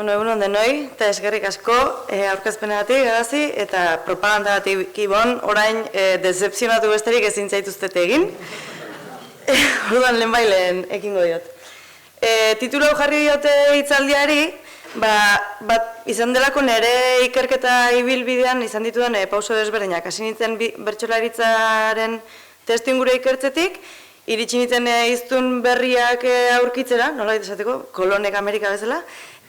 Egunon denoi, eta eskerrik asko aurkezpenegatik garazi eta propagandagatik ibon, orain decepzionatu besterik ezin zaituztete egin. Orduan lehenbailen ekingo diot. Titulu hau jarri diote hitzaldiari, izan delako nire ikerketa ibilbidean izan ditudan pauso desberdinak. Hasi nintzen bertsolaritzaren testuingurua ikertzetik, iritsi nintzen hiztun berriak aurkitzera, nola esateko, kolonek Amerika bezala,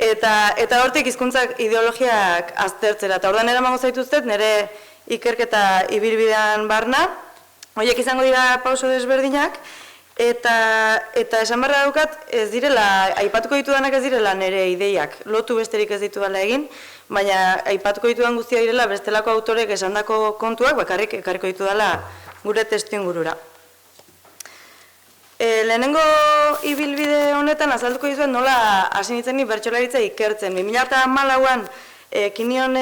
eta hortik hizkuntzak ideologiak aztertzera. Eta orduan eramango zaituztet nire ikerketa ibilbidean barna. Horiek izango dira pauso desberdinak, eta esan barra daukat ez direla, aipatuko ditudanak ez direla nire ideiak, lotu besterik ez ditudala egin, baina aipatuko ditudan guztia direla bestelako autorek esandako kontuak, bakarrik ekarriko ditudala gure testuingurura. Lehenengo ibilbide honetan azalduko dizuet nola hasi nintzen ni bertsolaritza ikertzen. 2014an ekin nion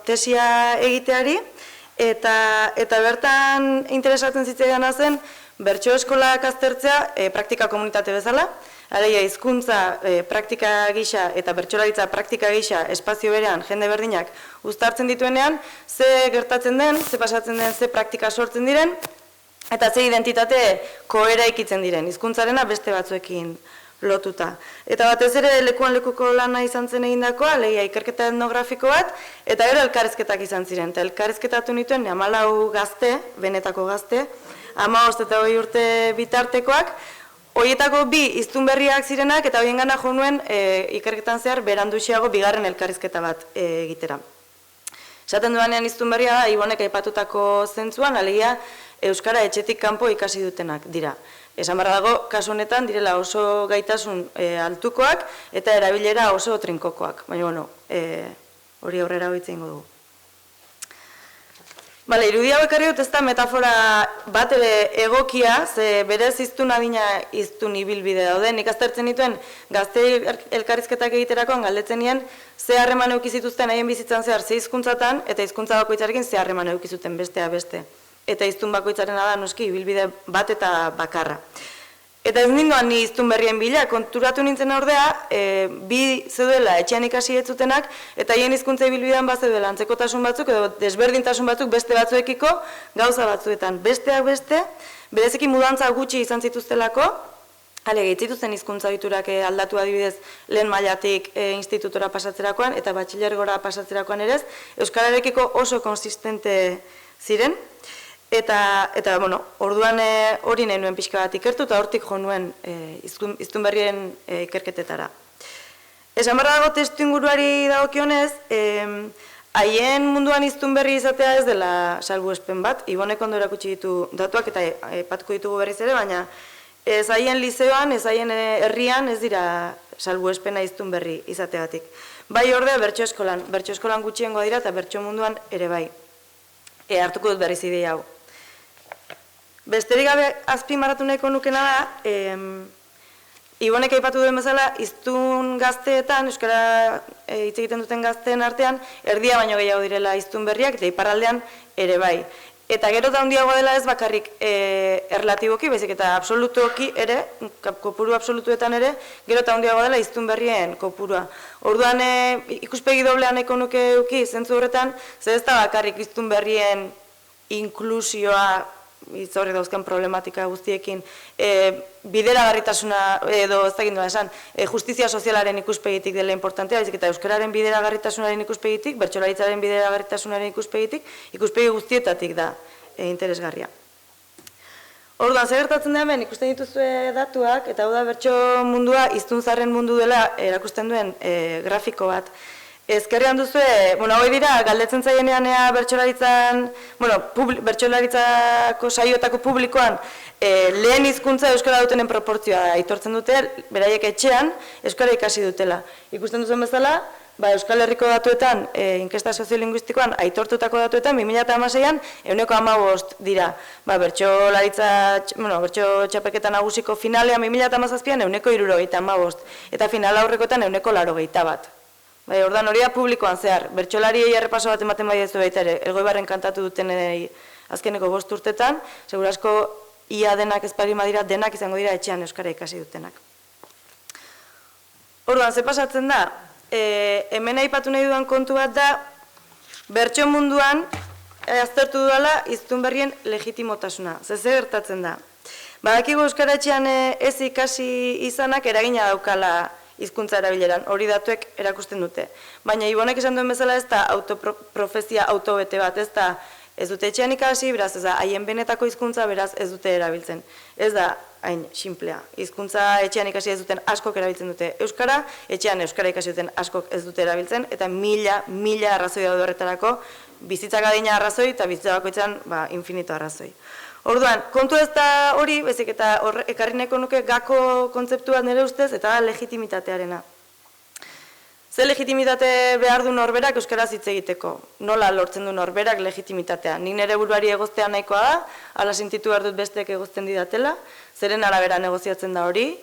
tesia egiteari, eta bertan interesatzen zitzaidan zen bertso eskolak aztertzea praktika komunitate bezala, alegia hizkuntza praktika gisa eta bertsolaritza praktika gisa espazio berean jende berdinak uztartzen dituenean, ze gertatzen den, ze pasatzen den, ze praktika sortzen diren, eta ze identitate koeraikitzen diren, hizkuntzarena beste batzuekin lotuta. Eta batez ere lekuan lekuko lana izan zen egindakoa, alegia ikerketa etnografiko bat, eta gero elkarrizketak izan ziren. Eta elkarrizketatu nituen 14 gazte, benetako gazte, 15 eta 20 urte bitartekoak, horietako 2 hiztun berriak zirenak, eta horiengana jo nuen ikerketan zehar beranduxiago bigarren elkarrizketa bat egitera. Esaten duanean hiztun berria da, Ibonek aipatutako zentzuan, alegia euskara etxetik kanpo ikasi dutenak dira. Esan barra dago, kasu honetan direla oso gaitasun altukoak eta erabilera oso trinkokoak. Baina, hori aurrera hoitzen ingo dugu. Irudi hau ekarri dut ez da metafora bat egokia, ze berez hiztun adina hiztun ibilbide daude. Nik aztertzen dituen gazte elkarrizketak egiterakoan galdetzen nien ze harreman eduki zituzten haien bizitzan zehar ze hizkuntzatan eta hizkuntza bakoitzarekin ze harreman eduki zuten bestea beste. Eta hiztun bakoitzarena da noski ibilbide bat eta bakarra. Eta ez ninduan ni hiztun berrien bila, konturatu nintzen ordea, 2 zeudela etxean ikasi ez zutenak, eta haien hizkuntza ibilbidean bat zeudela antzekotasun batzuk, edo desberdintasun batzuk beste batzuekiko gauza batzuetan. Besteak beste, bereziki mudantza gutxi izan zituztelako, zituzten hizkuntza ohiturak aldatu adibidez lehen mailatik institutora pasatzerakoan, eta batxilergora pasatzerakoan ere, euskararekiko oso konsistente ziren. Eta, orduan hori nahi nuen pixka bat ikertu eta hortik jo nuen hiztun berrien ikerketetara. Esan barra dago testuinguruari dagokionez, haien munduan hiztun berri izatea ez dela salbuespen bat, Ibonek ondo erakutsi ditu datuak eta aipatuko ditugu berriz ere, baina ez haien lizeoan, ez haien herrian ez dira salbuespena hiztun berri izateagatik. Bai ordea bertso eskolan gutxiengo dira eta bertso munduan ere bai. Hartuko dut berriz ideia hau. Besterik gabe azpimarratu nahiko nukena da, Ibonek aipatu duen bezala, hiztun gazteetan, euskara hitz egiten duten gazteen artean, erdia baino gehiago direla hiztun berriak, eta iparraldean ere bai. Eta gero da handiagoa dela ez bakarrik erlatiboki, baizik eta absolutuki ere, kopuru absolutuetan ere, gero eta handiagoa dela hiztun berrien kopurua. Orduan ikuspegi doblean nahiko nuke euki zentzu horretan, ze ez da bakarrik hiztun berrien inklusioa, hitz horrek dauzkan problematika guztiekin, bideragarritasuna, edo ez dakit nola esan, justizia sozialaren ikuspegitik dela importantea, baizik eta euskararen bideragarritasunaren ikuspegitik, bertsolaritzaren bideragarritasunaren ikuspegi guztietatik da interesgarria. Orduan, zer gertatzen da hemen, ikusten dituzue datuak, eta hau da bertso mundua hiztun zaharren mundu dela erakusten duen grafiko bat. Ezkerrean duzue, hoi dira, galdetzen zaienean bertsolaritzako saioetako publikoan lehen hizkuntza euskara dutenen proportzioa aitortzen dute, beraiek etxean euskara ikasi dutela. Ikusten duzuen bezala, Euskal Herriko datuetan, inkesta soziolinguistikoan, aitortutako datuetan, 2016an, 15% dira. Bertso txapelketa nagusiko finalean 2017an, 75%, eta final aurrekoetan 181%. Ordan hori da publikoan zehar, bertsolariei errepaso bat ematen bai ez du baita ere, Elgoibarren kantatu duten azkeneko 5 urtetan, segurasko ia denak ezparima dira, denak izango dira etxean euskara ikasi dutenak. Orduan, ze pasatzen da? hemen aipatu nahi dudan kontu bat da, bertso munduan aztertu dudala hiztun berrien legitimotasuna. Zer gertatzen da. Badakigu euskara etxean ez ikasi izanak eragina daukala hizkuntza erabileran, hori datuek erakusten dute. Baina Ibonek esan duen bezala ez da profezia autobete bat, ez dute etxean ikasi, beraz ez da haien benetako hizkuntza, beraz ez dute erabiltzen. Ez da hain simplea. Hizkuntza etxean ikasi ez duten askok erabiltzen dute euskara, etxean euskara ikasi duten askok ez dute erabiltzen, eta mila arrazoi daude horretarako, bizitzak adina arrazoi eta bizitza bakoitzean infinito arrazoi. Orduan, kontu ez da hori, bezik eta ekarri nahiko nuke gako kontzeptu bat nire ustez, eta da legitimitatearena. Ze legitimitate behar du norberak euskaraz hitz egiteko? Nola lortzen du norberak legitimitatea? Nik nire buruari egoztea nahikoa da, ala sentitu behar dut besteek egozten didatela, zeren arabera negoziatzen da hori.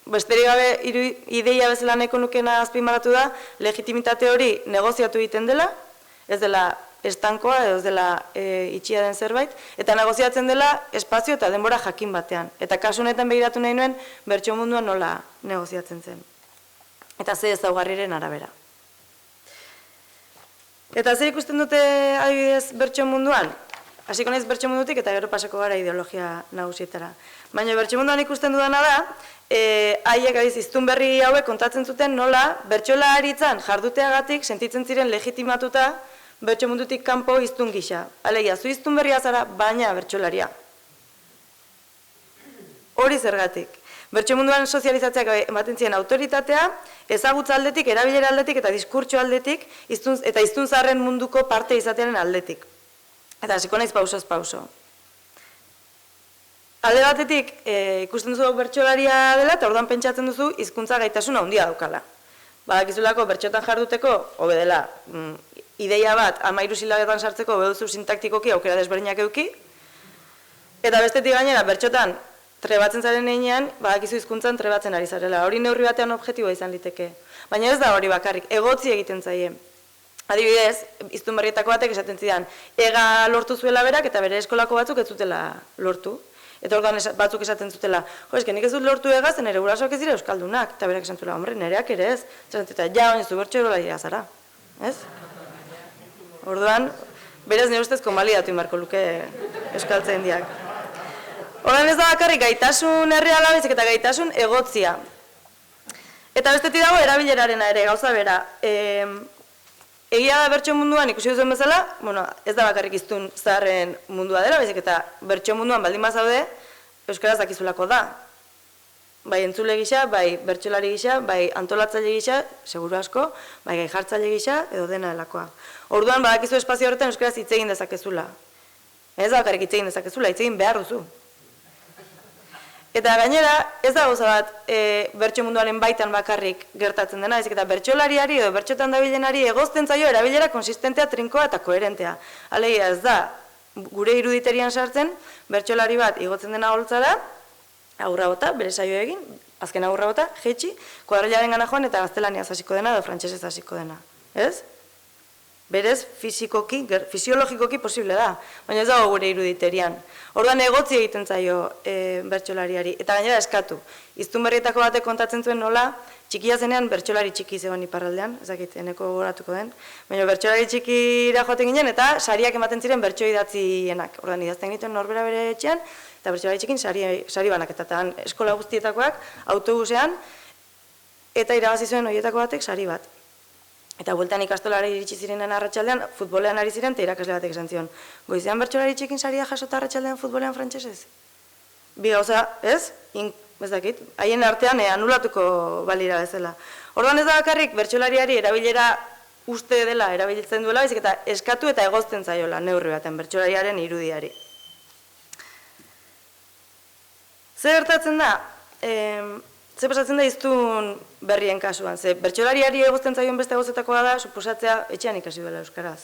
Besterik gabe ideia bezala nahiko nukena azpimarratu da, legitimitate hori negoziatu egiten dela, ez dela estankoa edo ez dela itxia den zerbait, eta negoziatzen dela espazio eta denbora jakin batean. Eta kasu honetan begiratu nahi nuen, bertso munduan nola negoziatzen zen. Eta ze ezaugarriren arabera. Eta zer ikusten dute adibidez bertso munduan? Hasiko naiz bertso mundutik eta gero pasako gara ideologia nagusietara. Baina bertso munduan ikusten dudana da, haiek hiztun berri hauek kontatzen zuten nola bertsolaritzan jarduteagatik sentitzen ziren legitimatuta bertso mundutik kanpo hiztun gisa. Alegia, zu hiztun berria zara, baina bertsolaria. Hori zergatik. Bertso munduan sozializatzeak ematen ziren autoritatea, ezagutza aldetik, erabilera aldetik eta diskurtso aldetik, eta hiztun zaharren munduko parte izatearen aldetik. Eta hasiko naiz pausoz pauso. Alde batetik, ikusten duzu bertsolaria dela, eta orduan pentsatzen duzu hizkuntza gaitasuna handia daukala. Badakizulako bertxotan jarduteko, hobe dela, ideia bat, 13 silabetan sartzeko beduzu sintaktikoki aukera desberdinak eduki, eta bestetik gainera, bertxotan trebatzen zaren einean, badakizu hizkuntzan trebatzen ari zarela. Hori neurri batean objektiboa izan liteke. Baina ez da hori bakarrik, egotzi egiten zaie. Adibidez, hiztun berrietako batek esaten zidan, ega lortu zuela berak eta bere eskolako batzuk ez zutela lortu. Eta orduan batzuk esaten zutela, jo, eske nik ez dut lortu egaz, nire gurasoak ez dira euskaldunak. Eta berak esan zuela, hombre, nireak ere ez. Eta ja, baina zu bertso erolaria zara. Ez? Orduan, berez nire ustez konbalidatu inbarko luke euskaltzen diak. Horren ez da bakarrik gaitasun erreala baizik eta gaitasun egotzia. Eta bestetik dago erabilerarena ere, gauza bera. Egia da bertso munduan ikusi duzuen bezala, ez da bakarrik hiztun zaharren mundua dela, baizik eta bertso munduan baldin bazaude, euskaraz dakizulako da. Bai entzule gisa, bai bertsolari gisa, bai antolatzaile gisa, seguru asko, bai gai jartzaile gisa, edo dena delakoa. Orduan badakizu espazio horretan euskaraz hitz egin dezakezula. Ez da bakarrik hitz egin dezakezula, hitz egin behar duzu. Eta gainera, ez da gauza bat bertso munduaren baitan bakarrik gertatzen dena, baizik eta bertsolariari edo bertsotan dabilenari egozten zaio erabilera konsistentea, trinkoa eta koherentea. Alegia ez da, gure iruditerian sartzen, bertsolari bat igotzen dena holtzara, aurra bota, bere saio egin, azken aurra bota, jetxi, kuadrillaren gana joan eta gaztelaniaz hasiko dena edo frantsesez hasiko dena. Ez? Berez, fisiologikoki posible da, baina ez dago gure iruditerian. Orduan egotzi egiten zaio bertsolariari, eta gainera eskatu. Hiztun berrietako batek kontatzen zuen nola, txikia zenean bertsolari txiki zegoen iparraldean, ezakit, eneko goratuko den, baina bertsolari txikira joaten ginen, eta sariak ematen ziren bertso idatzienak. Orduan idazten egiten norbera bere etxean, eta bertsolari txikin sari banaketatan eskola guztietakoak, autobusean, eta irabazi zuen horietako batek sari bat. Eta bueltan ikastolara iritsi zirenen arratsaldean, futbolean ari ziren, eta irakasle batek esan zion. Goizean bertsolari txikin saria jasota arratsaldean futbolean frantsesez? Bi gauza, ez? Ez dakit, haien artean anulatuko balira bezala. Orduan ez da bakarrik bertsolariari erabilera uste dela, erabiltzen duela, baizik eta eskatu eta egozten zaiola neurri baten bertsolariaren irudiari. Zer gertatzen da? Zer pasatzen da hiztun berrien kasuan? Ze bertsolariari egozten zaion beste gauzetakoa da, suposatzea etxean ikasi duela euskaraz.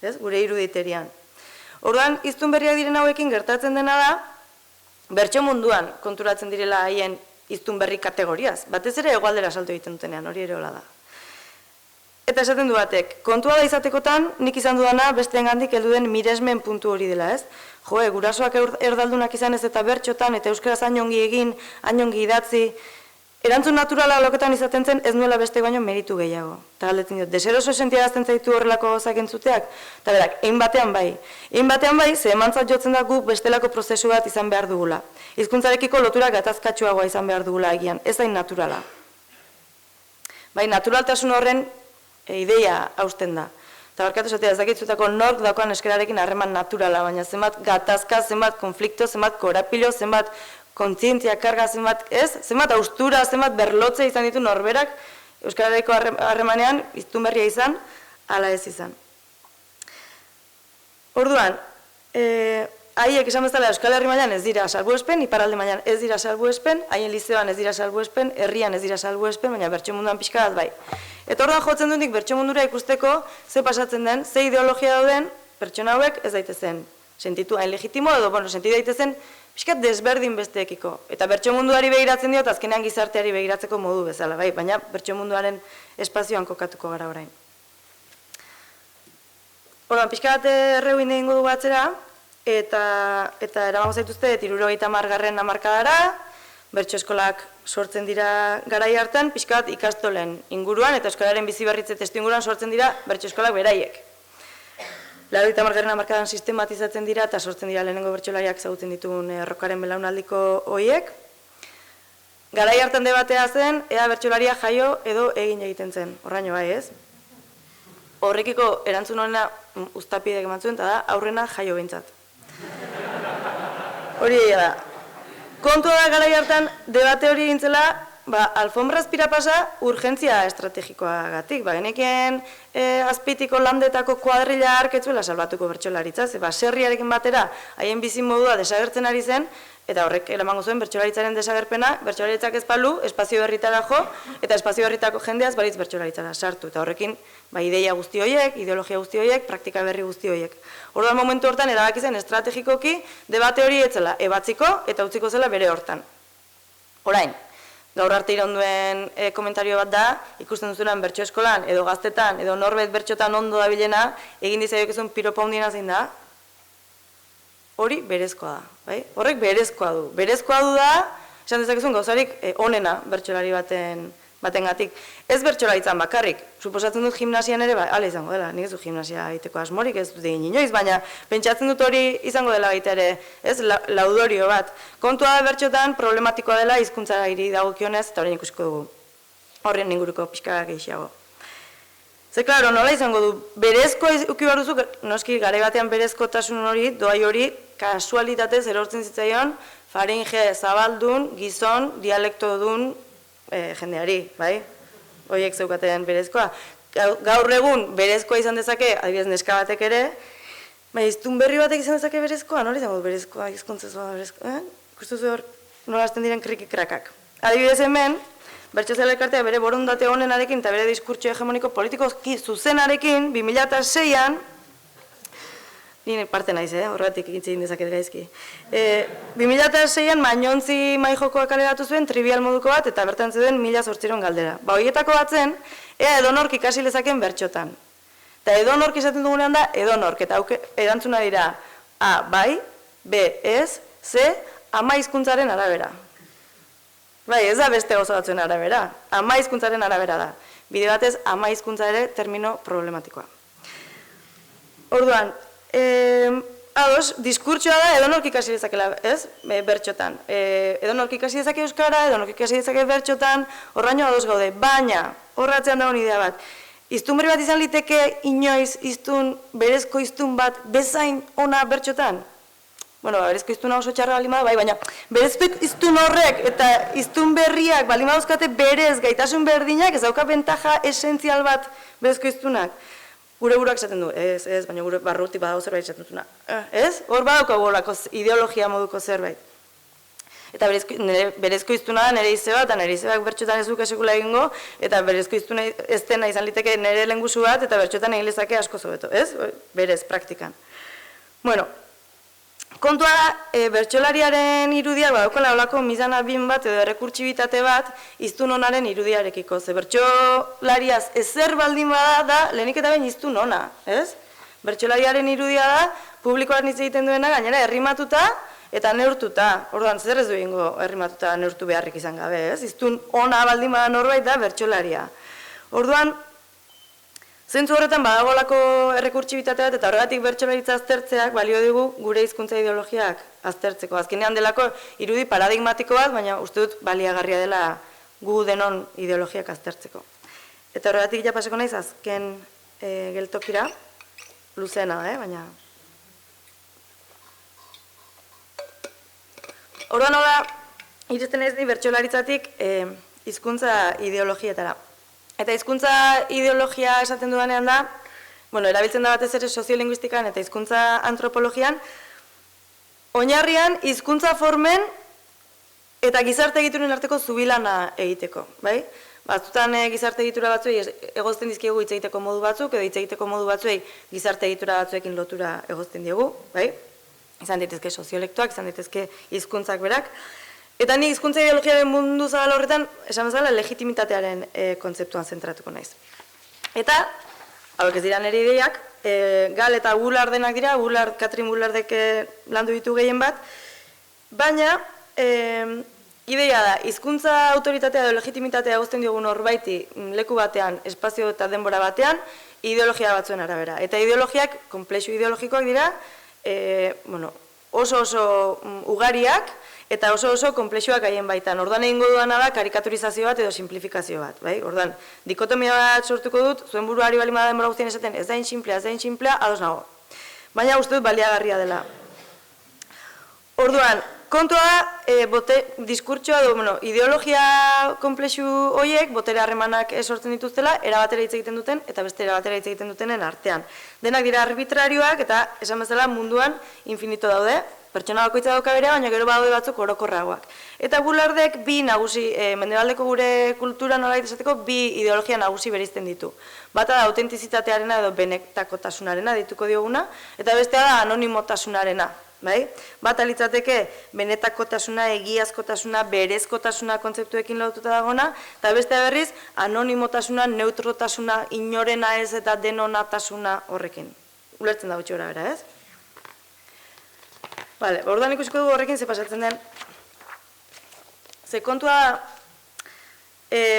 Ez? Gure iruditerian. Orduan, hiztun berriak diren hauekin gertatzen dena da, bertso munduan konturatzen direla haien hiztun berri kategoriaz. Batez ere hegoaldera salto egiten dutenean, hori ere hola da. Eta esaten du batek, kontua da izatekotan, nik izan dudana besteengandik heldu den miresmen puntu hori dela, ez? Jo, gurasoak erdaldunak izan ez eta bertxotan eta euskaraz hain ongi egin, hain ongi idatzi, erantzun naturala loketan izaten zen ez nuela beste baino meritu gehiago. Eta galdetzen diot, deseroso sentiarazten zaitu horrelako gauzak entzuteak? Eta berak, egin batean bai. Egin batean bai, ze emantzat jotzen da guk bestelako prozesu bat izan behar dugula. Hizkuntzarekiko lotura gatazkatsuagoa izan behar dugula egian, ez hain naturala. Bai, naturaltasun horren ideia hausten da. Eta barkatu esatea, ez dakitzutako nork daukan eskerarekin harreman naturala, baina zenbat gatazka, zenbat konflikto, zenbat korapilo, zenbat kontzientzia karga, zenbat austura, zenbat berlotze izan ditu norberak, euskararekiko harremanean, iztun berria izan, ala ez izan. Orduan, haiek esan bezala Euskal Herri mailan ez dira salbuespen, iparralde mailan ez dira salbuespen, haien lizeoan ez dira salbuespen, herrian ez dira salbuespen, baina bertso munduan pixka bat bai. Eta orduan jotzen duenik bertso mundura ikusteko ze pasatzen den, ze ideologia dauden pertsona hauek ez daitezen sentitu hain legitimo edo, sentitu daitezen pixkat desberdin besteekiko. Eta bertso munduari begiratzen diot, azkenean gizarteari begiratzeko modu bezala, bai, baina bertso munduaren espazioan kokatuko gara orain. Orduan, pixka bat erreuin egingo dugu atzera, eta eramango zaituzte, 70. hamarkadara, bertso eskolak sortzen dira garai hartan, pixka bat ikastolen inguruan, eta eskolaren bizi berritze testu inguruan sortzen dira bertso eskolak beraiek. 80. hamarkadan sistematizatzen dira, eta sortzen dira lehenengo bertsolariak ezagutzen ditugun errokaren belaunaldiko hoiek. Garai hartan debatea zen, ea bertsolaria jaio edo egin egiten zen, horraino bai ez? Horrekiko erantzun honena uztapidek eman zuen, eta da aurrena jaio behintzat. Hori egia da. Kontua da garai hartan debate hori egintzela, alfombraz pirapasa urgentzia estrategikoagatik. Genekien azpitiko landetako kuadrilla arketzuela salbatuko bertsolaritzaz, serriarekin batera haien bizi modua desagertzen ari zen, eta horrek eramango zuen bertsolaritzaren desagerpena, bertsolaritzak ez balu, espazio berritara jo, eta espazio berritako jendeaz baritz bertsolaritzara sartu, eta horrekin ideia guzti horiek, ideologia guzti horiek, praktika berri guzti horiek. Orduan momentu hortan erabaki zen estrategikoki debate hori etzela ebatziko eta utziko zela bere hortan. Orain, gaur arte iraunduen komentario bat da, ikusten duzunan bertso eskolan, edo gaztetan, edo norbet bertxotan ondo dabilena, egin dizaiokezun piropa hundiena zein da, hori berezkoa da. Bai? Horrek berezkoa du. Berezkoa du da, esan dezakezun gauzarik onena bertsolari batengatik. Ez bertsolaritzan bakarrik, suposatzen dut gimnasian ere, ala izango dela, nik ez du gimnasia egiteko asmorik, ez dut egin inoiz, baina pentsatzen dut hori izango dela baita ere, ez, laudorio bat. Kontua da bertxotan problematikoa dela hizkuntzari dagokionez, eta horrein ikusiko dugu. Horren inguruko pixka gehiago. Ze, klaro, nola izango du, berezko uki behar duzu, noski garai batean berezkotasun hori, doai hori, kasualitatez erortzen zitzaion, faringe zabaldun, gizon, dialektodun, jendeari, bai? Horiek zeukaten berezkoa. Gaur egun berezkoa izan dezake, adibidez neska batek ere, iztun berri batek izan dezake berezkoa, nola izango berezkoa, hizkuntzez berezkoa, ikustu zu hor, nola azten diren kriki-krakak. Adibidez hemen, bertsozale elkartea bere borondate honenarekin eta bere diskurtso hegemoniko politikoki zuzenarekin, 2006an, nire parte naiz, horregatik egin dezaket gaizki. 2006an Mañontzi maijokoak kaleratu zuen trivial moduko bat eta bertan zeuden 1800 galdera. Horietako batzen, ea edonork ikasi lezaken bertxotan. Eta edonork izaten dugunean da edonork, eta erantzuna dira A, bai, B, ez, C, ama hizkuntzaren arabera. Bai, ez da beste oso batzuen arabera, ama hizkuntzaren arabera da. Bide batez, ama hizkuntza ere termino problematikoa. Orduan, ados, diskurtsoa da edonork ikasi dezakela, ez? Bertxotan. Edonork ikasi dezake euskara, edonork ikasi dezake bertxotan, horraino ados gaude. Baina, horratzean dagoen idea bat. Iztun berri bat izan liteke inoiz berezko iztun bat bezain ona bertxotan? Bueno, berezko iztuna oso txarra balima da, bai, baina berezko iztun horrek eta iztun berriak balima dauzkate berez gaitasun berdinak, ez dauka bentaja esentzial bat berezko iztunak. Gure buruak esaten du, ez, baina gure barrutik badago zerbait esaten dutuna. Ez? Hor badauko bolako ideologia moduko zerbait. Eta berezko iztuna da nire izeba, eta nire izebak bertxotan ez duk esekula egingo, eta berezko iztuna ez dena izan liteke nire lengusu bat, eta bertxotan egin lezake asko zobeto, ez? Berez, praktikan. Bueno, kontua da, bertsolariaren irudiak badaukala olako mizan abin bat edo errekurtsibitate bat iztun onaren irudiarekiko. Ze bertsolariaz ezer baldin bada da lehenik eta behin iztun ona, ez? Bertsolariaren irudia da publikoaren hitz egiten duena gainera errimatuta eta neurtuta, orduan zer ez du egingo errimatuta neurtu beharrik izan gabe, ez? Hiztun ona baldin bada norbait da bertsolaria. Orduan, zentzu horretan badagolako errekurtsibitatea bat, eta horregatik bertsolaritza aztertzeak balio dugu gure hizkuntza ideologiak aztertzeko. Azkenean delako irudi paradigmatiko bat, baina uste dut baliagarria dela gu denon ideologiak aztertzeko. Eta horregatik ja pasako naiz azken geltokira, luzeena da, baina... Orduan hau da, iristen ez di bertsolaritzatik hizkuntza ideologietara. Eta hizkuntza ideologia esaten dudanean da, erabiltzen da batez ere soziolinguistikan eta hizkuntza antropologian, oinarrian hizkuntza formen eta gizarte egituren arteko zubilana egiteko, bai? Batzutan gizarte egitura batzuei egozten dizkiegu hitz egiteko modu batzuk, edo hitz egiteko modu batzuei gizarte egitura batzuekin lotura egozten diegu, bai? Izan daitezke soziolektoak, izan daitezke hizkuntzak berak. Eta ni hizkuntza ideologiaren mundu zabal horretan, esan bezala, legitimitatearen kontzeptuan zentratuko naiz. Eta, hauek ez dira nire ideiak, Gal eta Bullardenak dira, Katrin Bullardek landu ditu gehien bat, baina, ideia da, hizkuntza autoritatea edo legitimitatea egozten diogun horbaiti leku batean, espazio eta denbora batean, ideologia batzuen arabera. Eta ideologiak, konplexu ideologikoak dira, oso ugariak eta oso konplexuak haien baitan. Orduan egingo duana da karikaturizazio bat edo simplifikazio bat. Orduan, dikotomia bat sortuko dut, zuen buruari bali ma denbora guztien esaten, ez da inximplea, ados nago. Baina uste dut baliagarria dela. Orduan, kontua diskurtsoa edo ideologia konplexu horiek botere harremanak sortzen dituztela, erabatera hitz egiten duten eta beste erabatera hitz egiten dutenen artean. Denak dira arbitrarioak eta esan bezala munduan infinito daude, pertsona bakoitza dauka berea, baina gero badaude batzuk orokorragoak. Eta Bullardek bi nagusi, mendebaldeko gure kultura nolabait esateko, bi ideologia nagusi bereizten ditu. Bata da autentizitatearena edo benetakotasunarena dituko dioguna, eta bestea da anonimotasunarena. Bata litzateke benetakotasuna, egiazkotasuna, berezkotasuna kontzeptuekin lotuta dagona, eta bestea berriz anonimotasuna, neutrotasuna, inorena ez eta denonatasuna horrekin. Ulertzen da gutxi gora bera, ez? Orduan ikusiko dugu horrekin ze pasatzen den. Ze kontua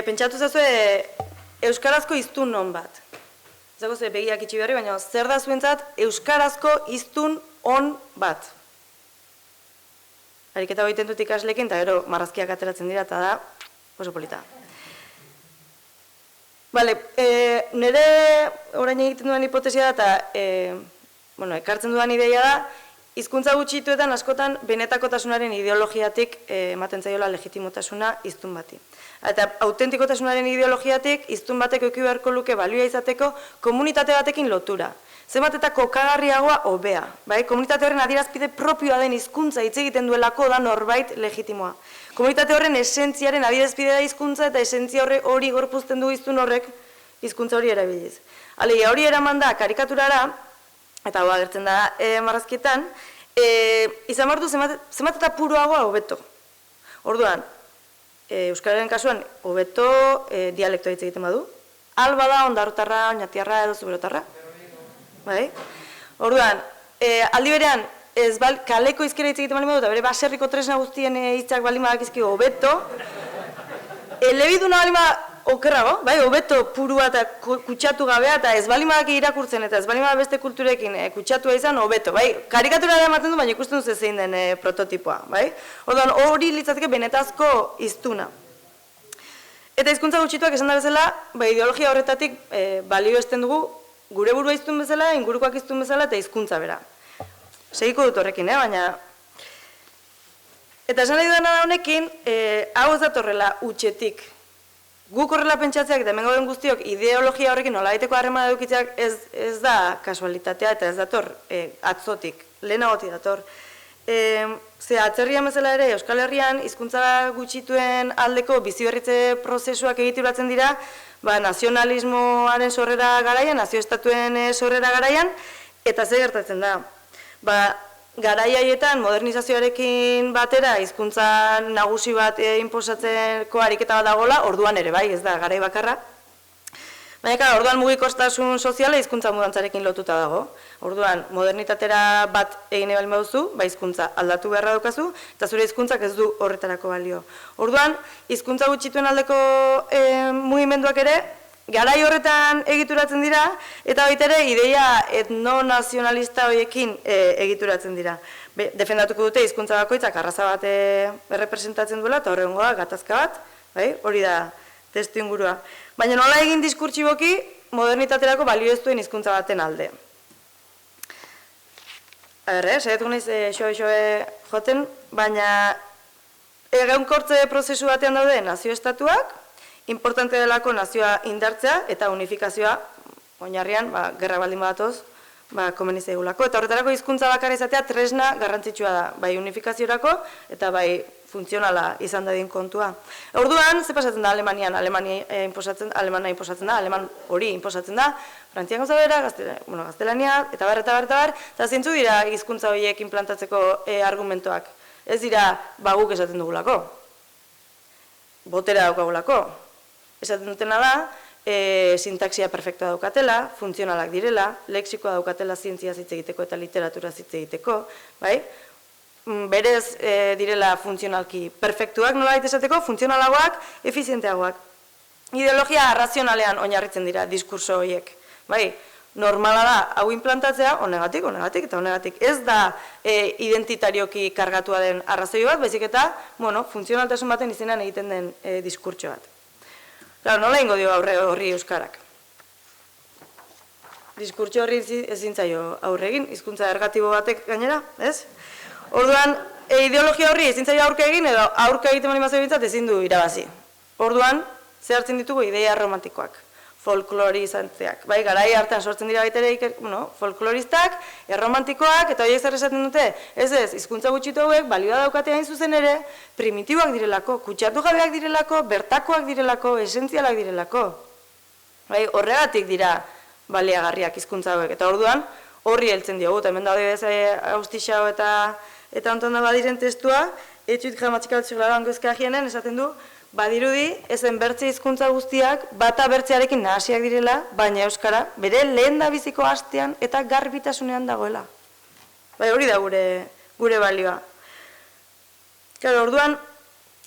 pentsatu zazue euskarazko hiztun non bat. Zako ze begiak itxi berri, baina zer da zuentzat euskarazko hiztun on bat. Ariketa egiten dut ikaslekin, eta gero marrazkiak ateratzen dira, eta da oso polita. Nire orain egiten duan hipotesia da, eta ekartzen dudan ideia da, hizkuntza gutxituetan askotan benetakotasunaren ideologiatik ematen zaiola legitimotasuna hiztun bati. Eta autentikotasunaren ideologiatik hiztun batek eduki beharko luke balioa izateko komunitate batekin lotura. Zenbat eta kokagarriagoa hobea. Komunitate horren adierazpide propioa den hizkuntza hitz egiten duelako da norbait legitimoa. Komunitate horren esentziaren adierazpide da hizkuntza eta esentzia hori gorpuzten du hiztun horrek hizkuntza hori erabiliz. Alegia hori eraman da karikaturara, eta hau agertzen da marrazkietan, izan behar du zenbat eta puruagoa hobeto. Orduan, euskararen kasuan hobeto dialektoa hitz egiten badu. Alba da, ondarrotarra, oñatiarra edo zuberotarra. Orduan, aldi berean, kaleko izkera hitz egiten bali badu, eta bere baserriko tresna guztien hitzak bali badakizkio hobeto, elebiduna bali okerrago, hobeto purua eta kutsatu gabea, eta ez bali badaki irakurtzen, eta ez bali badak beste kulturekin kutsatua izan, hobeto, karikatura da ematen du, baina ikusten duz zein den prototipoa, Orduan, hori litzateke benetazko hiztuna. Eta hizkuntza gutxituak esan da bezala, ideologia horretatik balio esten dugu, gure burua hiztun bezala, ingurukoak hiztun bezala, eta hizkuntza bera. Segiko dut horrekin, baina... Eta esan nahi dudana da honekin, hau ez datorrela utxetik. Guk horrela pentsatzeak eta hemen gauden guztiok ideologia horrekin nolabaiteko harremana edukitzeak ez da kasualitatea eta ez dator atzotik, lehenagotik dator. Ze atzerrian bezala ere, Euskal Herrian hizkuntza gutxituen aldeko biziberritze prozesuak egituratzen dira, nazionalismoaren sorrera garaian, nazioestatuen sorrera garaian, eta ze gertatzen da. Garai haietan modernizazioarekin batera hizkuntza nagusi bat inposatzeko ariketa bat dagoela, orduan ere bai, ez da garai bakarra. Baina, orduan mugikortasun soziala hizkuntza mudantzarekin lotuta dago. Orduan, modernitatera bat egin ebal baduzu, hizkuntza aldatu beharra daukazu, eta zure hizkuntzak ez du horretarako balio. Orduan, hizkuntza gutxituen aldeko mugimenduak ere, garai horretan egituratzen dira, eta baita ere, ideia etno-nazionalista horiekin egituratzen dira. Defendatuko dute hizkuntza bakoitzak arraza bat errepresentatzen duela, eta horrengoa gatazka bat, hori da testu ingurua. Baina nola egin diskurtsiboki modernitaterako balio ez duen hizkuntza baten alde. Saiatuko naiz xoe joten, baina egonkortze prozesu batean daude nazio-estatuak, importante delako nazioa indartzea eta unifikazioa, oinarrian, gerra baldin badatoz, komeni zaigulako. Eta horretarako hizkuntza bakarra izatea tresna garrantzitsua da, bai unifikaziorako eta bai funtzionala izan dadin kontua. Orduan, ze pasatzen da Alemanian? Alemana inposatzen da, aleman hori inposatzen da, Frantzian gauza bera, gaztelania, eta bar, eta zeintzu dira hizkuntza horiek implantatzeko argumentoak. Ez dira, guk esaten dugulako. Botera daukagulako. Esaten dutena da, sintaxia perfektua daukatela, funtzionalak direla, lexikoa daukatela zientzia hitz egiteko eta literatura hitz egiteko, bai? Berez direla funtzionalki perfektuak nola esateko, funtzionalagoak, efizienteagoak. Ideologia razionalean oinarritzen dira diskurso horiek. Normala da, hau implantatzea, honegatik, eta honegatik. Ez da identitarioki kargatua den arrazoi bat, baizik eta funtzionaltasun baten izenean egiten den diskurtso bat. Nola ingo dio aurre horri euskarak? Diskurtso horri ezin zaio aurre egin, hizkuntza ergatibo batek gainera, ez? Orduan, ideologia horri ezin zaio aurka egin, edo aurka egiten bali mazio bintzat ezin du irabazi. Orduan, zehartzen ditugu ideia romantikoak, folklorizantzeak. Garai hartan sortzen dira baitere folkloristak, erromantikoak, eta horiek zer esaten dute, ez, hizkuntza gutxitu hauek, balioa daukate hain zuzen ere, primitiboak direlako, kutsatu gabeak direlako, bertakoak direlako, esentzialak direlako. Horregatik dira baliagarriak hizkuntza hauek, eta orduan, horri heltzen diogu, eta hemen daude Austixao eta ontan da badiren testua, etxuit gramatikal angozka jienen, esaten du, badirudi, ezen bertze hizkuntza guztiak, bata bertzearekin nahasiak direla, baina euskara, bere lehen da biziko hastean eta garbitasunean dagoela. Hori da gure balioa. Orduan,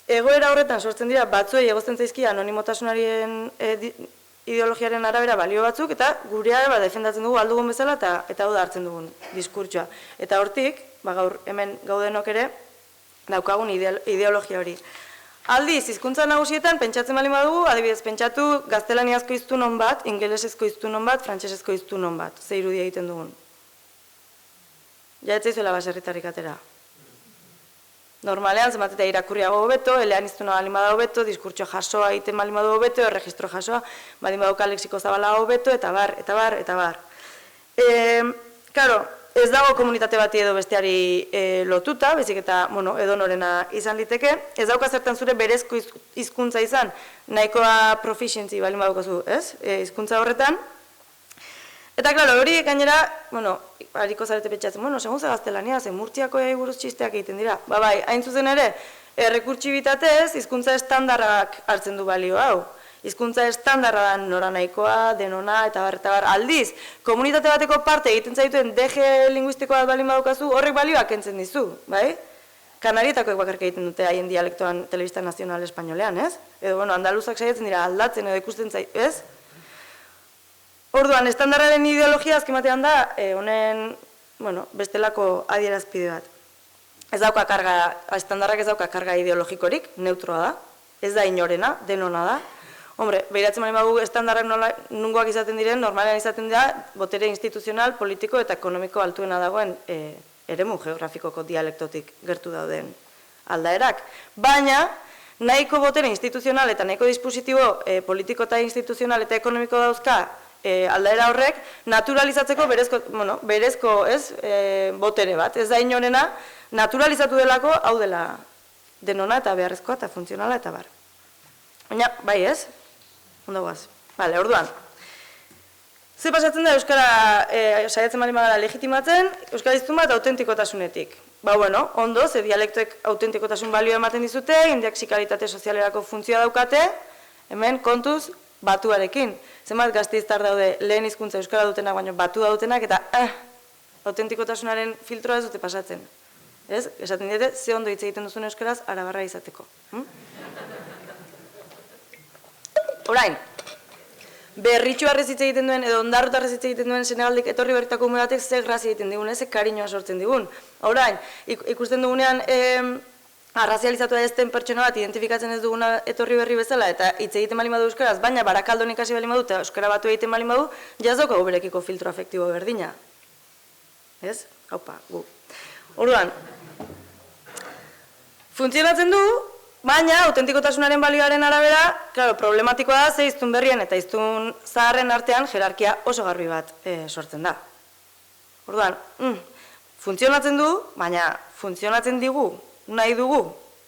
egoera horretan sortzen dira, batzuei egozten zaizkia anonimotasunarien ideologiaren arabera balio batzuk, eta gurea defendatzen dugu aldugun bezala, eta hau da hartzen dugun diskurtsoa. Eta hortik, gaur hemen gaudenok ere, daukagun ideologia hori. Aldiz, hizkuntza nagusietan, pentsatzen bali badugu, adibidez, pentsatu gaztelaniazko hiztunon bat, ingelesezko hiztunon bat, frantsesezko hiztunon bat, ze irudi egiten dugun. Ja, etzaizuela baserritarrik atera. Normalean, zenbat eta irakurriago hobeto, elean hiztuna bali bada hobeto, diskurtso jasoa egiten bali badu hobeto, erregistro jasoa, bali baduka lexiko zabala hobeto, eta bar. Karo, ez dago komunitate bati edo besteari lotuta, bezik eta edo norena izan liteke, ez dauka zertan zure berezko hizkuntza izan, nahikoa proficiency bali badukazu, ez? Hizkuntza horretan. Eta, klaro, hori gainera, hariko zarete petxatzen, segun ze gaztelania, ze murtziako buruz txisteak egiten dira. Bai, hain zuzen ere, errekurtsibitatez, hizkuntza estandarrak hartzen du balio hau. Hizkuntza estandarra da nora nahikoa, denona, eta bar, aldiz, komunitate bateko parte egiten zaituen DG linguistikoa balin badukazu, horrek balioak entzen dizu, bai? Kanarietakoek bakarka egiten dute haien dialektoan Telebista Nazional Espainolean, ez? Edo, andaluzak saiatzen dira aldatzen edo ikusten zait, ez? Orduan, estandarraren ideologia azkematean da, honen, bestelako adierazpide bat. Ez dauka karga, estandarrak ez dauka karga ideologikorik, neutroa da, ez da inorena, denona da. Hombre, behiratzen bali badugu estandarrak nungoak izaten diren, normalean izaten dira, botere instituzional, politiko eta ekonomiko altuena dagoen eremu geografikoko dialektotik gertu dauden aldaerak. Baina, nahiko botere instituzional eta nahiko dispositibo politiko eta instituzional eta ekonomiko dauzka aldaera horrek, naturalizatzeko berezko botere bat. Ez da inorena, naturalizatu delako, hau dela denona eta beharrezkoa eta funtzionala eta bar. Baina, bai ez? Ondo guaz. Bale, orduan. Ze pasatzen da Euskara saiatzen bali magara legitimatzen, Euskara hiztun bat autentikotasunetik. Ondo, ze dialektoek autentikotasun balioa ematen dizute, indexikalitate sozialerako funtzioa daukate, hemen kontuz batuarekin. zenbat gasteiztar daude lehen hizkuntza euskara dutenak, baina batu dautenak, eta autentikotasunaren filtroa ez dute pasatzen. Ez? Esaten dite, ze ondo hitz egiten duzun euskaraz, arabarra izateko. Orain, berritxu harrez hitz egiten duen, edo ondarrut harrez hitz egiten duen Senegaldik etorri berritako ume batek ze grazia egiten digun, ze kariñoa sortzen digun. Orain, ikusten dugunean arrazializatua ez den pertsona bat identifikatzen ez duguna etorri berri bezala, eta hitz egiten bali badu euskaraz, baina barakaldon ikasi bali badu, eta euskara batu egiten bali badu, jazoko berekiko filtro afektibo berdina. Ez? Haupa, gu. Orduan, funtzionatzen du, baina autentikotasunaren balioaren arabera, claro, problematikoa da, ze hiztun berrien eta hiztun zaharren artean jerarkia oso garbi bat sortzen da. Orduan, funtzionatzen du, baina funtzionatzen digu, nahi dugu,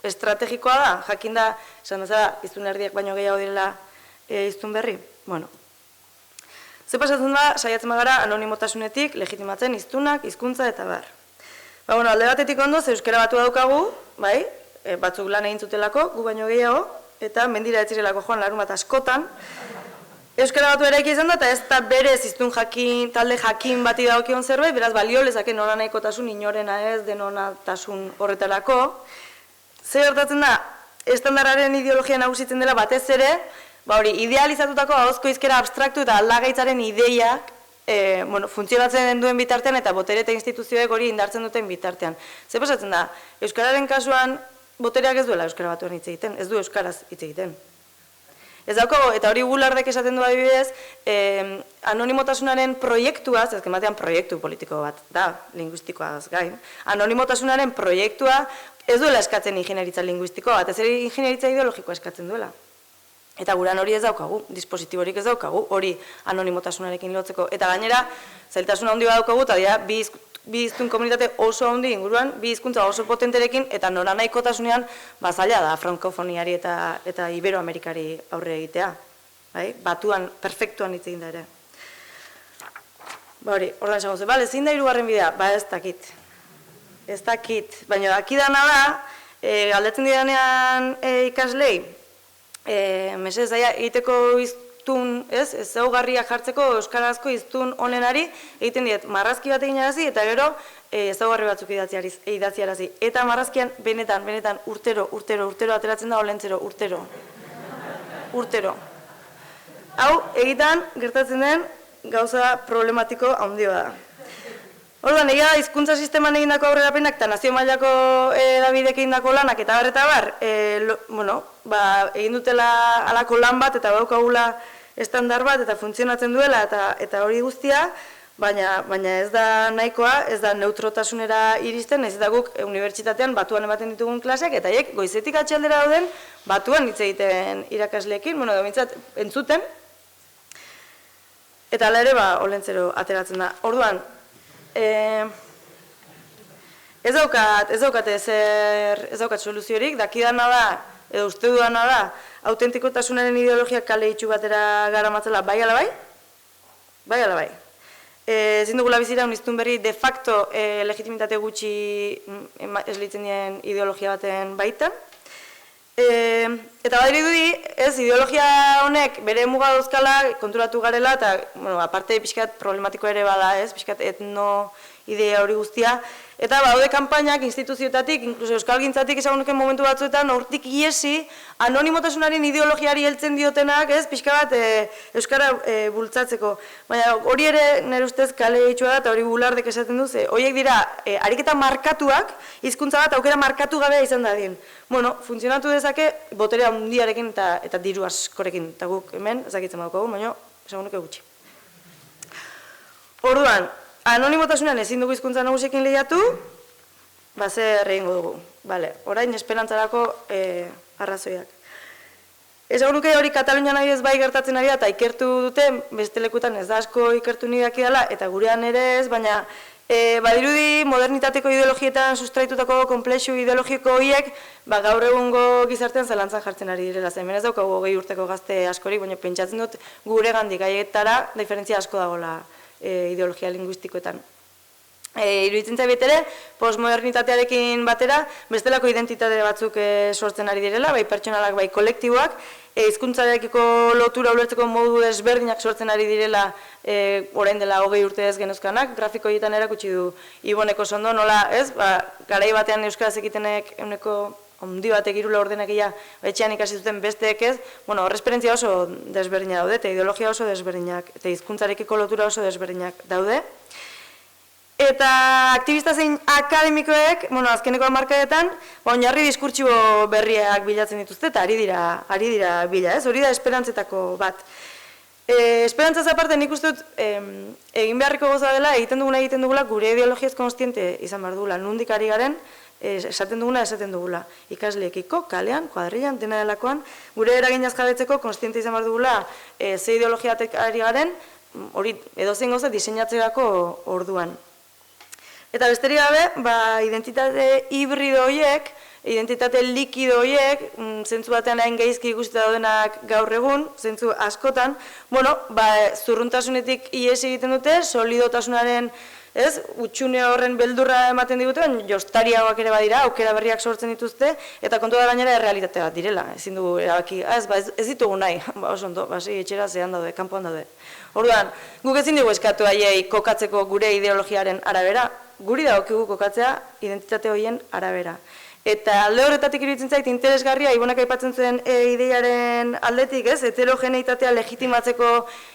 estrategikoa da, jakin da, esan da, hiztun erdiak baino gehiago direla hiztun berri. Bueno, ze pasatzen da, saiatzen bagara anonimotasunetik legitimatzen hiztunak, hizkuntza eta bar. Ba, bueno, alde batetik ondo, ze euskara batu daukagu, bai, batzuk lan egin zutelako, gu baino gehiago, eta mendira etzirelako joan larun bat askotan. Euskara batu eraiki izan da, eta ez da berez hiztun jakin, talde jakin bati dagokion zerbait, beraz balio lezake nora nahikotasun inorena ez, denonatasun horretarako. Zer gertatzen da, estandarraren ideologia nagusitzen dela batez ere, ba hori, idealizatutako ahozko hizkera abstraktu eta aldagaitzaren ideiak, funtzionatzen duen bitartean eta botere eta instituzioek hori indartzen duten bitartean. Zer pasatzen da, euskararen kasuan botereak ez duela euskara batuen hitz egiten, ez du euskaraz hitz egiten. Ez daukago, eta hori Gulardek esaten du adibidez, anonimotasunaren proiektua, ezken batean proiektu politiko bat da, linguistikoaz gain, anonimotasunaren proiektua ez duela eskatzen ingenieritza linguistikoa bat, ez ere ingenieritza ideologikoa eskatzen duela. Eta guran hori ez daukagu, dispositiborik ez daukagu, hori anonimotasunarekin lotzeko. Eta gainera, zailtasun handi bat daukagu, eta dira, bi hiztun komunitate oso handi inguruan, bi hizkuntza oso potenterekin, eta nora nahikotasunean, zaila da, frankofoniari eta iberoamerikari aurre egitea. Batuan, perfektuan hitz egin da ere. Ba hori, ordan esango ze, bale, zein da hirugarren bidea? Ba ez dakit. Ez dakit. Baina dakidana da, galdetzen didanean ikaslei, mesez daia, egiteko hiztun, ez ezaugarriak jartzeko euskarazko hiztun onenari, egiten diet, marrazki bat egin arazi, eta gero ezaugarri batzuk idatzi arazi. Eta marrazkian, benetan, urtero ateratzen da olentzero, urtero. Hau, egitan, gertatzen den, gauza problematiko handioa da. Orduan, egia hizkuntza sisteman egindako aurrerapenak eta nazio mailako edabidek egindako lanak eta bar, egin dutela halako lan bat eta baukagula estandar bat eta funtzionatzen duela eta hori guztia, baina ez da nahikoa, ez da neutrotasunera iristen, ez da guk unibertsitatean batuan ematen ditugun klaseak, eta haiek goizetik atxaldera dauden batuan hitz egiten irakasleekin, domintzat entzuten, eta hala ere olentzero ateratzen da. Orduan, ez daukat soluziorik, dakidana da, edo uste dudana da, autentikotasunaren ideologiak kale itxu batera garamatzela, bai ala bai. Ezin dugula bizira uniztun berri de facto legitimitate gutxi eslitzen dien ideologia baten baitan. Eta badiri dudi, ideologia honek bere muga dauzkala konturatu garela, eta aparte pixkat problematiko ere bada, pixkat etno idea hori guztia. Eta baude kanpainak instituzioetatik, inkluso euskalgintzatik esagunuken momentu batzuetan, hortik iesi, anonimotasunaren ideologiari heltzen diotenak, pixka bat euskara bultzatzeko. Baina hori ere nire ustez kale itxua da, eta hori Gulardek esaten duz, horiek dira ariketa markatuak, hizkuntza bat aukera markatu gabea izan da dien. Funtzionatu dezake botere handiarekin eta diru askorekin, eta guk hemen, ezakitzen badukagu, baina esagunuke gutxi. Orduan, anonimotasunean ezin dugu hizkuntza nagusiekin lehiatu, zer egingo dugu. Orain esperantzarako arrazoiak. Esan nuke hori Katalunian adibidez bai gertatzen ari da, eta ikertu dute, beste lekutan ez da asko ikertu ni dakidala, eta gurean ere ez, baina badirudi modernitateko ideologietan sustraitutako komplexu ideologiko horiek, gaur egungo gizartean zalantzan jartzen ari direla. Hemen ez daukagu 20 urteko gazte askorik, baina pentsatzen dut gure gandik haietara diferentzia asko dagoela ideologia linguistikoetan. Iruditzen zait ere, postmodernitatearekin batera, bestelako identitate batzuk sortzen ari direla, bai pertsonalak, bai kolektiboak, hizkuntzarekiko lotura ulertzeko modu desberdinak sortzen ari direla orain dela 20 urte ez genuzkanak, grafiko horietan erakutsi du Iboneko Sondo, nola, ez, garai batean euskaraz egitenek euneko handi batek irula ordenak etxean ikasi zuten besteek ez, bueno, horrezperentzia oso desberdina daude, eta ideologia oso desberdinak, eta hizkuntzarekiko lotura oso desberdinak daude. Eta aktivista zein akademikoek, bueno, azkeneko hamarkadetan, oinarri diskurtsibo berriak bilatzen dituzte, eta ari dira bila, ez? Hori da esperantzetako bat. Esperantzaz aparte nik uste dut, egin beharriko goza dela, egiten dugula, gure ideologiaz konstiente izan behar dugula, nondik ari garen, esaten dugula, ikasleekiko, kalean, kuadrillan, dena delakoan, gure eraginaz jabetzeko konstiente izan behar dugula, ze ideologiatek ari garen, hori edozein goza diseinatzerako orduan. Eta besterik gabe, identitate hibrido horiek, identitate likido horiek, zentzu batean hain gaizki ikusita daudenak gaur egun, zentzu askotan, bueno, zurruntasunetik ihes egiten dute, solidotasunaren, ez, utxune horren beldurra ematen digute, jostariagoak ere badira, aukera berriak sortzen dituzte, eta kontu da gainera errealitate bat direla, ezin dugu erabaki, ez ditugu nahi, oso ondo, etxera zehan daude, kanpoan daude. Orduan, guk ezin dugu eskatu haiei kokatzeko gure ideologiaren arabera, guri dagokigu kokatzea identitate horien arabera. Eta alde horretatik iruditzen zait interesgarria, Ibonak aipatzen zuen ideiaren aldetik, ez? Heterogeneitatea legitimatzeko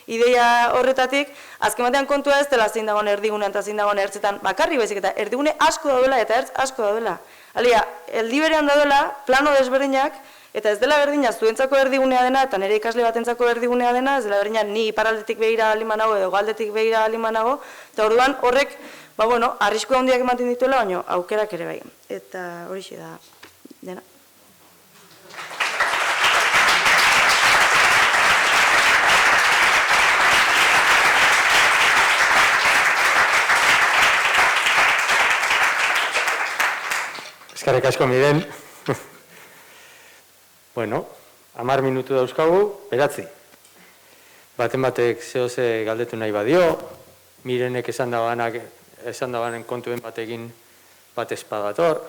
ideia horretatik, azken batean kontua ez dela zein dagoen erdigunean eta zein dagoen ertzetan bakarri baizik eta erdigune asko daudela eta ertz asko daudela. Alia, erdi berean daudela, plano desberdinak, eta ez dela berdina zuentzako erdigunea dena eta nire ikasle batentzako erdigunea dena, ez dela berdina ni iparraldetik begira alimanago edo galdetik begira alimanago, eta orduan horrek arrisku handiak ematen dituela, baina aukerak ere bai. Eta horixe da dena. Eskerrik asko Miren. Bueno, 10 minutu dauzkagu, 9. Baten batek zehose galdetu nahi badio, Mirenek esan dabanen kontuen batekin bat espadator.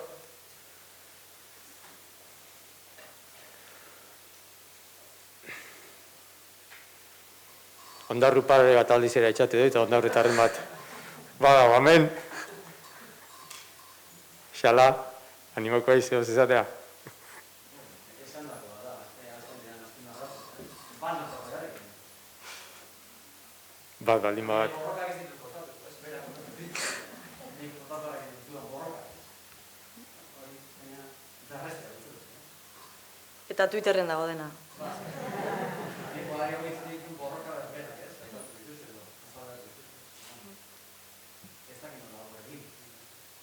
Ondarru pare bat aldizera etxate du eta ondarretarren bat badago hemen. Xala, animoko aizeo zezatea. Bat, baldin bat. Eta Twitterren dago dena.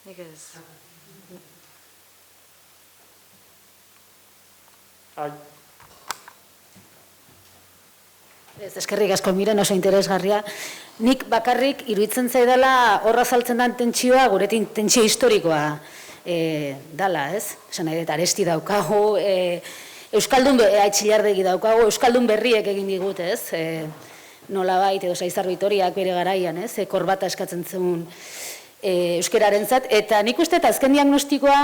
Nik ez. Eskerrik asko Miren, oso interesgarria. Nik bakarrik iruditzen zaidala horra saltzen den tentsioa, gure tentsio historikoa dala, ez? Esan nahi dut, aresti daukagu, Euskaldun aitxilardegi daukagu, Euskaldun berriek egin digut, ez? Nola bait, edo Saizar Vitoriak bere garaian, ez? Korbata eskatzen zuen euskeraren zat, eta nik uste eta azken diagnostikoa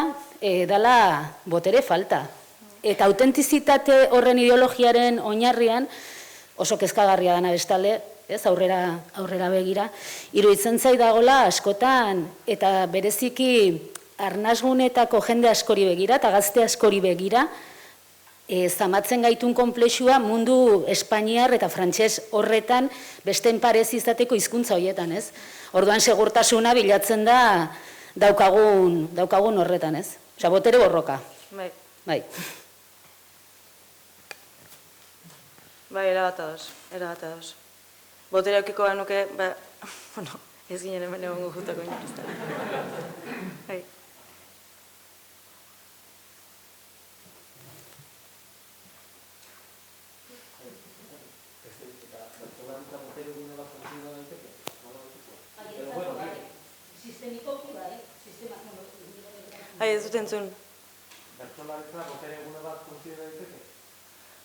dala botere falta. Eta autentizitate horren ideologiaren oinarrian, oso kezkagarria dana bestalde, ez, aurrera begira, iruditzen zaidagola askotan, eta bereziki arnasgunetako jende askori begira, eta gazte askori begira, zamatzen gaitun konplexua mundu espainiar eta frantses horretan besten parez izateko hizkuntza horietan, ez? Orduan segurtasuna bilatzen da daukagun horretan, ez? Osea, botere borroka. Bai. Bai, erabat ados. Botere aukiko genuke, ez ginen hemen egongo jutako inoizta. Bai. Ez dut entzun. Bertsolaritza botere egune bat kontzidera daiteke?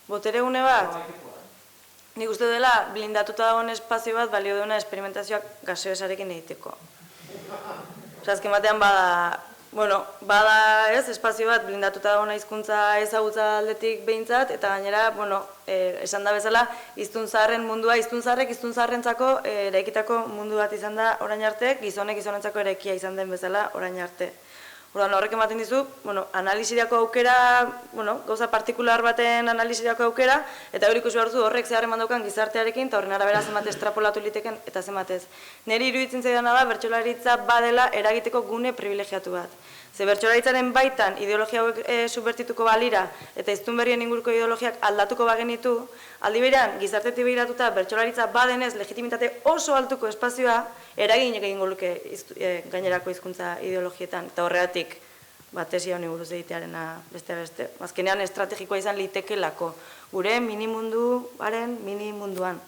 Botere egune bat? Nik uste dela, blindatuta dagoen espazio bat balio duena esperimentazioak gaseosarekin egiteko. Azken batean bada ez, espazio bat blindatuta dagoena hizkuntza ezagutza aldetik behintzat, eta gainera, esan da bezala, hiztun zaharren mundua, hiztun zaharrentzako eraikitako mundu bat izan da orain arte, gizonentzako eraikia izan den bezala orain arte. Horrek ematen dizu, analizirako aukera, gauza partikular baten analizirako aukera, eta hori ikusi behar zu horrek zehar eman daukan gizartearekin, eta horren arabera zenbat estrapolatu liteken eta zenbatez. Neri iruditzen zaidana da, bertsolaritza badela eragiteko gune privilegiatu bat. Ze bertsolaritzaren baitan ideologia hauek subbertituko balira eta hiztun berrien inguruko ideologiak aldatuko bagenitu, aldi berean gizartetik begiratuta bertsolaritza badenez legitimitate oso altuko espazioa eragin egingo luke gainerako hizkuntza ideologietan, eta horregatik tesi honi buruz egitearena beste. Azkenean estrategikoa izan litekelako gure minimunduaren minimunduan.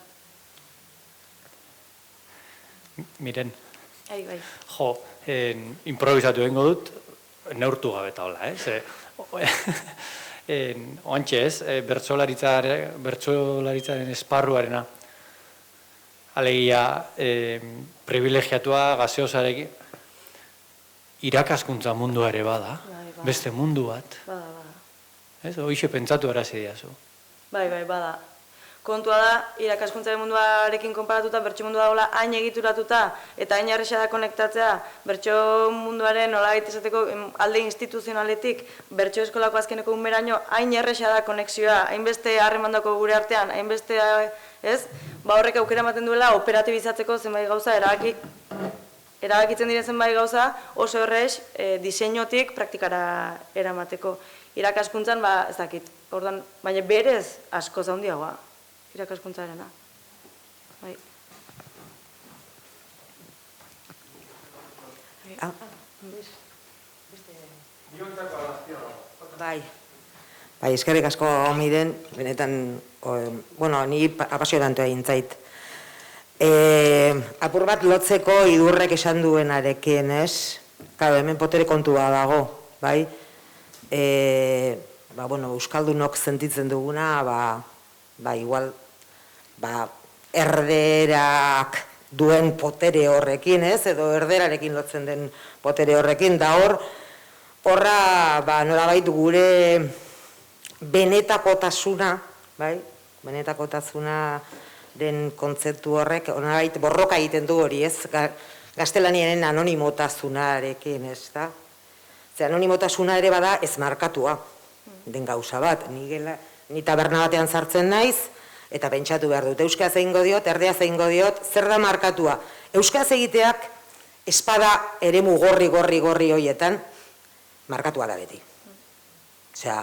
Miren, Bai. jo, improvisatu egingo dut, neurtu gabe eta hola, oantxe ez, bertsolaritzaren esparruarena, alegia privilegiatua gaseosarekin, irakaskuntza mundua ere bada, beste mundu bat. Bada. Hoxe pentsatu arazi diazu. Bai, bada. Kontua da, irakaskuntzaren munduarekin konparatuta, bertso mundua dagoela hain egituratuta eta hain erresa da konektatzea, bertso munduaren nolabait esateko alde instituzionaletik, bertso eskolako azkeneko unberaino hain erresa da konexioa, hainbeste harremandako gure artean, hainbeste, ez? Horrek aukera ematen duela operatibizatzeko zenbait gauza, erabakitzen diren zenbait gauza, oso errez diseinotik praktikara eramateko. Irakaskuntzan, ez dakit, baina berez asko zaundiagoa. Irakaskuntzarena. Bai. Bai, eskerrik asko Miren, benetan, ni apasionantua egin zait. Apur bat lotzeko idurrek esan duenarekin, ez? Claro, hemen potere kontua dago, bai? Euskaldunok sentitzen duguna, igual, erderak duen potere horrekin, ez? Edo erderarekin lotzen den potere horrekin, da horra, nolabait gure benetakotasuna, bai? Benetakotasuna den kontzeptu horrek, nolabait borroka egiten du hori, ez? Gaztelaniaren anonimotasunarekin, ez da? Ze anonimotasuna ere bada ez markatua den gauza bat. Ni taberna batean sartzen naiz, eta pentsatu behar dut, euskaz egingo diot, erdeaz egingo diot, zer da markatua? Euskaz egiteak espada eremu gorri horietan markatua da beti. Osea,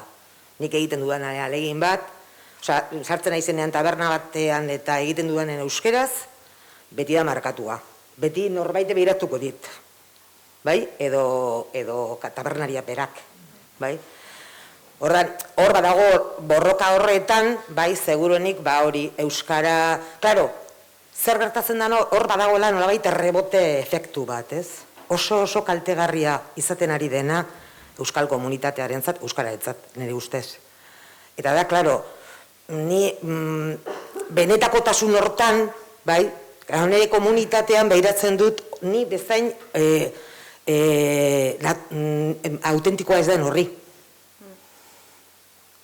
nik egiten dudan alegin bat, sartzen naizenean taberna batean eta egiten dudanen euskeraz, beti da markatua. Beti norbaite behiratuko dit, bai? Edo tabernaria berak, bai? Hor badago borroka horretan, bai, seguruenik, hori, euskara... Claro, zer gertatzen da hor badagoela nolabait rebote efektu bat, ez? Oso kaltegarria izaten ari dena euskal komunitatearentzat, euskararentzat, nire ustez. Eta da, claro, ni benetakotasun hortan, bai, nire komunitatean behiratzen dut, ni bezain autentikoa ez den horri.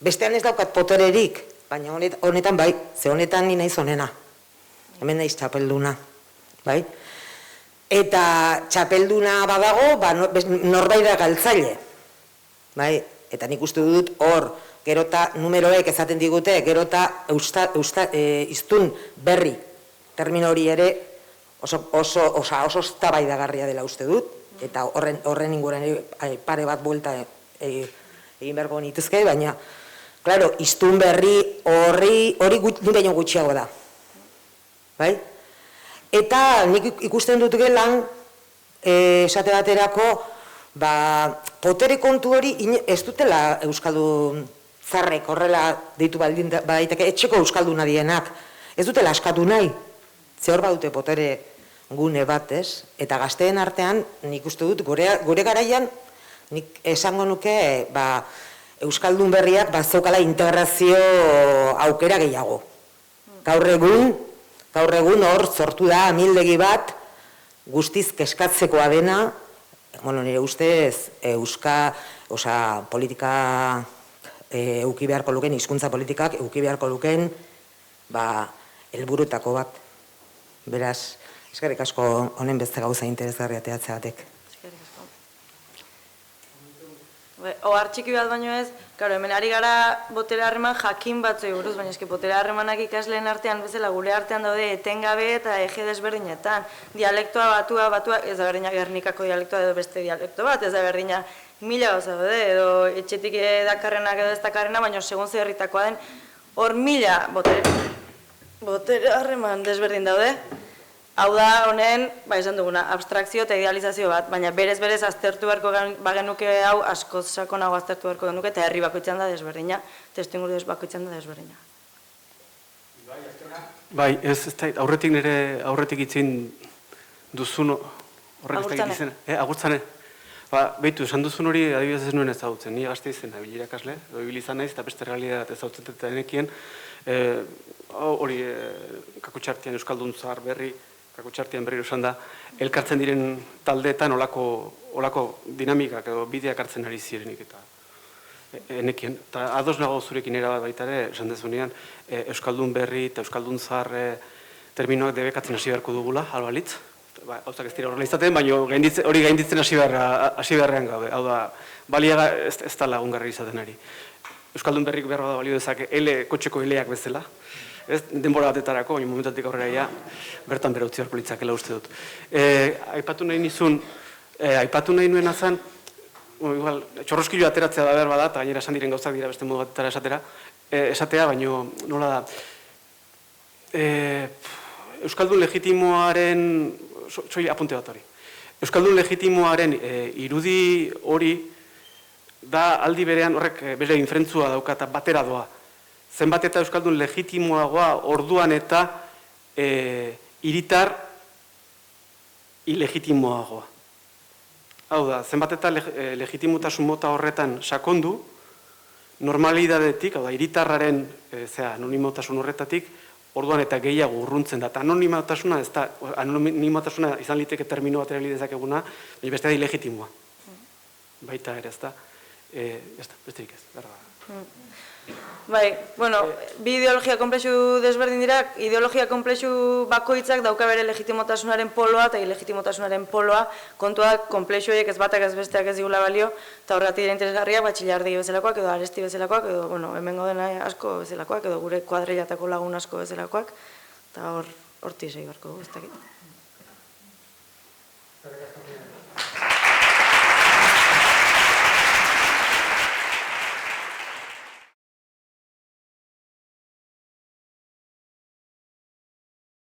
Bestean ez daukat potererik, baina honetan bai, ze honetan ni naiz honena. Hemen naiz txapelduna, bai? Eta txapelduna badago, norbait da galtzaile, bai? Eta nik uste dut hor, gerota numeroek ezaten digute, gerota hiztun berri, termino hori ere oso eztabaidagarria dela uste dut, eta horren inguruan pare bat buelta egin beharko nituzke, baina claro, hiztun berri hori baino gutxiago da. Bai? Eta nik ikusten dut gelan, esate baterako, potere kontu hori ez dutela euskaldun zarrek horrela deitu baldin badaiteke, etxeko euskalduna dienak. Ez dutela askatu nahi. Ze hor badute potere gune bat, ez? Eta gazteen artean, nik uste dut, gure garaian, nik esango nuke, euskaldun berriak bazokala integrazio aukera gehiago. Gaur egun hor sortu da amildegi bat guztiz keskatzekoa dena nire ustez, politika euki beharko luken, hizkuntza politikak euki beharko luken, helburuetako bat. Beraz, eskerrik asko honen beste gauza interesgarria ateatzeagatik. Ohar txiki bat baino ez, hemen ari gara botere harreman jakin batzoi buruz, baina eski botere harremanak ikasleen artean bezala gure artean daude etengabe eta eje desberdinetan. Dialektoa batua, ez da berdina Gernikako dialektoa edo beste dialekto bat, ez da berdina mila gauza daude, edo etxetik dakarrenak edo ez dakarrena, baina segun zerritakoa den, hor mila botere harreman desberdin daude. Hau da honen, esan duguna, abstrakzio eta idealizazio bat, baina berez aztertu beharko bagenuke hau askoz sakonago aztertu beharko genuke eta herri bakoitzean da desberdina, testuinguru bakoitzean da desberdina. Bai, aurretik nire aurretik itzin duzun horrek ez da egiten. Agurtzane. Beitu, esan duzun hori adibidez ez nuen ezagutzen, ni gazte izen nabil irakasle, doibil izan naiz eta beste realitate ezagutzen eta denekien, hori kakutxartian Euskaldun Zahar berri, kakutxartian berriro esan da, elkartzen diren taldeetan olako dinamikak edo bideak hartzen ari zirenik eta enekien. Eta ados nago zurekin erabat baita ere, esan dezunean, Euskaldun berri eta Euskaldun Zahar terminoak debekatzen hasi beharko dugula, albalitz. Hauzak ez dira horrela izaten, baina hori gainditzen hasi beharrean gabe. Hau da, baliaga ez da lagungarri izaten ari. Euskaldun berrik behar da balio dezake, kotxeko eleak bezala. Ez, denbora batetarako, baina momentatik aurrera bertan bera utzi beharko litzakela uste dut. Aipatu nahi nuen azan, txorroskillo ateratzea da behar bada, eta gainera esan diren gauzak dira beste modu batetara esatea, baina nola da. Euskaldun legitimoaren, soi apunte bat hori, Euskaldun legitimoaren irudi hori da aldi berean horrek bere infrentzua dauka eta batera doa. Zenbat eta Euskaldun legitimoagoa orduan eta hiritar ilegitimoagoa. Hau da, zenbat eta legitimotasun mota horretan sakondu, normalidadetik, hau da, hiritarraren anonimotasun horretatik, orduan eta gehiago urruntzen da. Eta anonimotasuna izan liteke termino bat erabili dezakeguna, baina beste da ilegitimoa. Baita ere, ez da. Besterik ez, berra. Bai, bi ideologia konplexu desberdin dira, ideologia konplexu bakoitzak dauka bere legitimotasunaren poloa eta ilegitimotasunaren poloa, kontuak konplexu horiek ez batak ez besteak ez digula balio, eta horregatik dira interesgarriak, Txillardegi bezalakoak edo Aresti bezalakoak, edo hemen gauden asko bezalakoak, edo gure kuadrilatako lagun asko bezalakoak, eta horti segi barko, ez dakit.